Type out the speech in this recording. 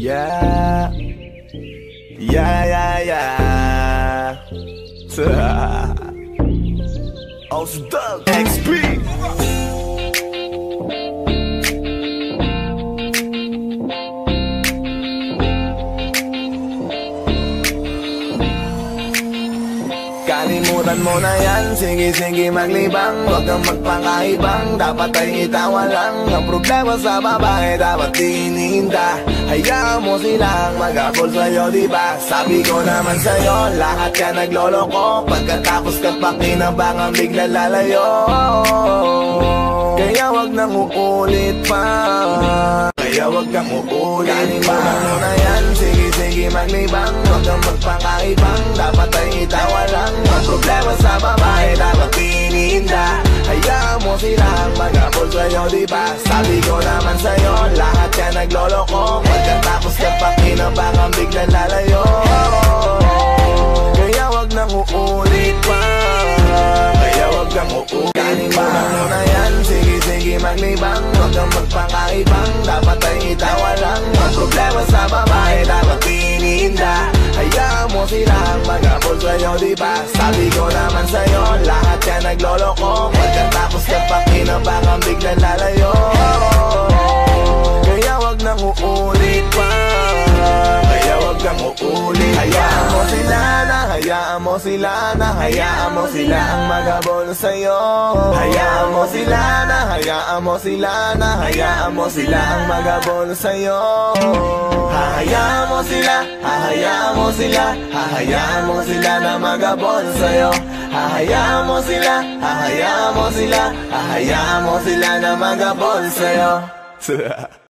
Yeah. Yeah, yeah, yeah. Ausdog XP. Kalimutan mo na yan, sige maglibang. Huwag kang magpakaibang, dapat ay itawa lang. Ang problema sa babae, dapat iniinda. Hayaan mo silang mag-abol sa'yo, diba? Sabi ko naman sa'yo, lahat ka nagloloko. Pagkatapos ka pakinabangan, bigla lalayo. Kaya wag nang uulit pa. Kaya wag kang uulit. Kalimutan mo na yan, sige maglibang. Huwag kang magpakaibang, dapat ay itawa lang. Ang problema sa babae, dapat iniinda. Hayaan mo silang mag-abol sa'yo, diba? Sabi ko naman sa'yo, lahat ka nagloloko. Pagkatapos ka pakinabangan, bigla lalayo. Kaya wag nang uulit pa. Kaya wag kang uulit. Kalimutan mo na yan, sige maglibang. Huwag kang magpakaibang, dapat ay itawa lang. Ang problema sa babae, dapat iniinda. Hayaan mo silang mag-abol sa'yo, diba? Sabi ko naman sa'yo, lahat ka nagloloko. Pagkatapos ka pakinabangan, bigla lalayo. Kaya wag nang uulit pa. Kaya wag kang uulit. Hayaan mo sila na, hayaan mo sila na, hayaan mo sila ang mag-abol sa'yo. Hayaan mo sila na, hayaan mo sila na, hayaan mo sila ang mag-abol sa'yo. Hahayaan mo sila, hahayaan mo sila, hahayaan mo sila na mag-abol sa'yo. Hahayaan mo sila, hahayaan mo sila, hahayaan mo sila na mag-abol sa'yo.